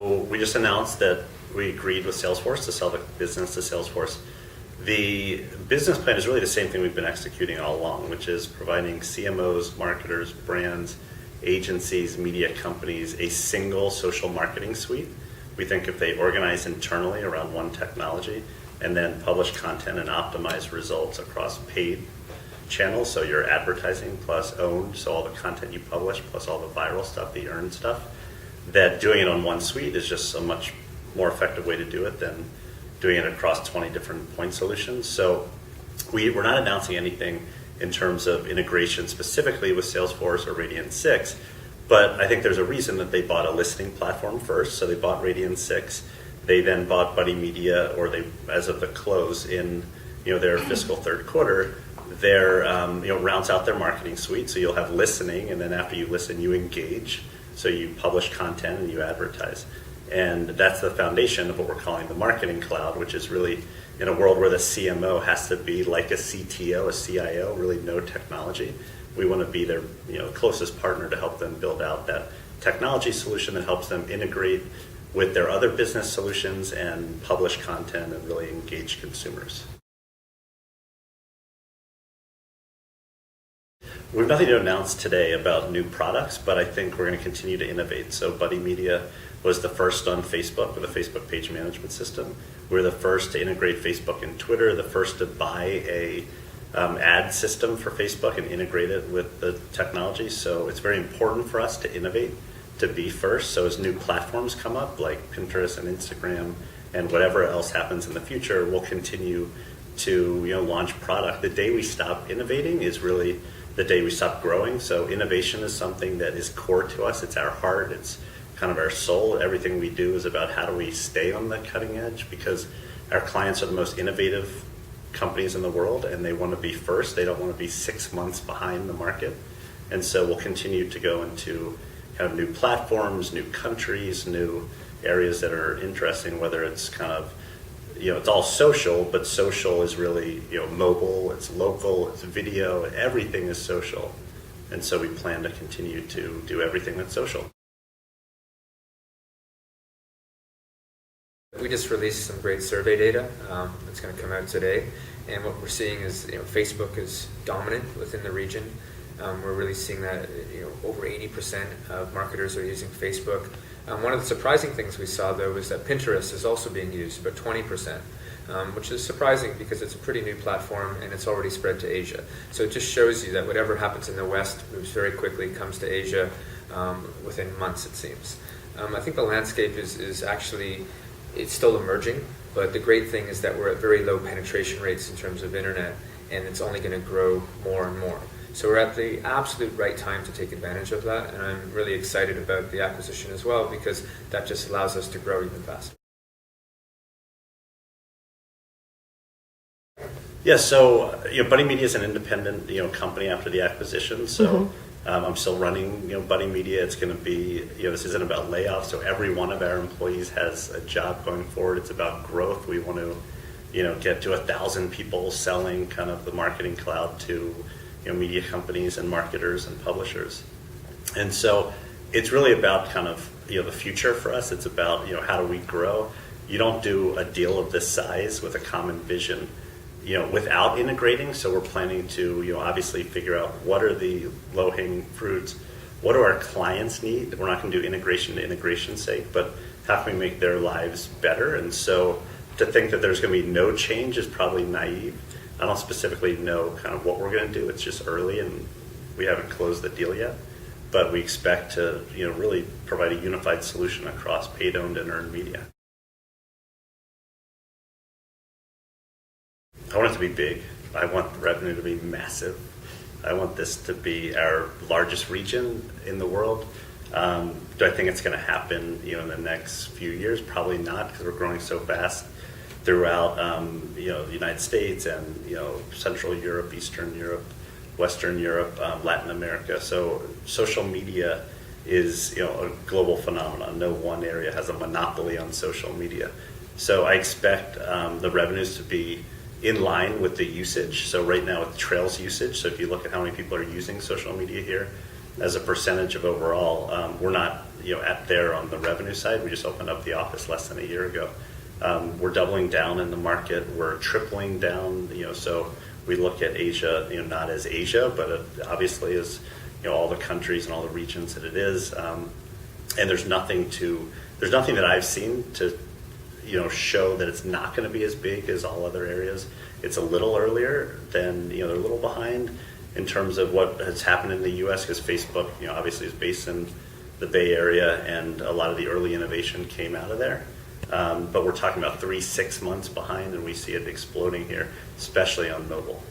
We just announced that we agreed with Salesforce to sell the business to Salesforce. The business plan is really the same thing we've been executing all along, which is providing CMOs, marketers, brands, agencies, media companies a single social marketing suite. We think if they organize internally around one technology and then publish content and optimize results across paid channels, so your advertising plus owned, so all the content you publish plus all the viral stuff, the earned stuff, that doing it on one suite is just a much more effective way to do it than doing it across 20 different point solutions. So we're not announcing anything in terms of integration specifically with Salesforce or Radian6, but I think there's a reason that they bought a listening platform first. So they bought Radian6, they then bought Buddy Media, or they, as of the close in their fiscal third quarter, their rounds out their marketing suite. So you'll have listening, and then after you listen, you engage. So you publish content and you advertise. And that's the foundation of what we're calling the marketing cloud, which is really in a world where the CMO has to be like a CTO, a CIO, really know technology. We want to be their closest partner to help them build out that technology solution that helps them integrate with their other business solutions and publish content and really engage consumers. We have nothing to announce today about new products, but I think we're going to continue to innovate. So Buddy Media was the first on Facebook with a Facebook page management system. We're the first to integrate Facebook and Twitter, the first to buy a ad system for Facebook and integrate it with the technology. So it's very important for us to innovate, to be first. So as new platforms come up, like Pinterest and Instagram and whatever else happens in the future, we'll continue to launch product. The day we stop innovating is really the day we stop growing. So innovation is something that is core to us. It's our heart. It's kind of our soul. Everything we do is about how do we stay on the cutting edge, because our clients are the most innovative companies in the world and they want to be first. They don't want to be 6 months behind the market. And so we'll continue to go into kind of new platforms, new countries, new areas that are interesting, whether it's kind of it's all social, but social is really, mobile, it's local, it's video, everything is social. And so we plan to continue to do everything that's social. We just released some great survey data that's going to come out today. And what we're seeing is, Facebook is dominant within the region. We're really seeing that, over 80% of marketers are using Facebook. One of the surprising things we saw, though, is that Pinterest is also being used, about 20%, which is surprising because it's a pretty new platform and it's already spread to Asia. So it just shows you that whatever happens in the West moves very quickly, comes to Asia within months, it seems. I think the landscape is actually, it's still emerging, but the great thing is that we're at very low penetration rates in terms of internet, and it's only going to grow more and more. So we're at the absolute right time to take advantage of that, and I'm really excited about the acquisition as well, because that just allows us to grow even faster. Yeah, so Buddy Media is an independent company after the acquisition. So I'm still running Buddy Media. It's going to be this isn't about layoffs. So every one of our employees has a job going forward. It's about growth. We want to get to 1,000 people selling kind of the marketing cloud to media companies and marketers and publishers. And so it's really about kind of the future for us. It's about how do we grow. You don't do a deal of this size with a common vision without integrating. So we're planning to obviously figure out what are the low-hanging fruits, what do our clients need. We're not going to do integration to integration's sake, but how can we make their lives better? And so to think that there's going to be no change is probably naive. I don't specifically know kind of what we're going to do. It's just early and we haven't closed the deal yet. But we expect to really provide a unified solution across paid, owned, and earned media. I want it to be big. I want the revenue to be massive. I want this to be our largest region in the world. Do I think it's going to happen in the next few years? Probably not, because we're growing so fast throughout the United States and Central Europe, Eastern Europe, Western Europe, Latin America. So social media is a global phenomenon. No one area has a monopoly on social media. So I expect the revenues to be in line with the usage. So right now it trails usage. So if you look at how many people are using social media here as a percentage of overall, we're not at there on the revenue side. We just opened up the office less than a year ago. We're doubling down in the market. We're tripling down. So we look at Asia, not as Asia, but it obviously is, all the countries and all the regions that it is. And there's nothing that I've seen to, show that it's not going to be as big as all other areas. It's a little earlier than, they're a little behind in terms of what has happened in the U.S. because Facebook, obviously is based in the Bay Area, and a lot of the early innovation came out of there. But we're talking about 3-6 months behind, and we see it exploding here, especially on mobile.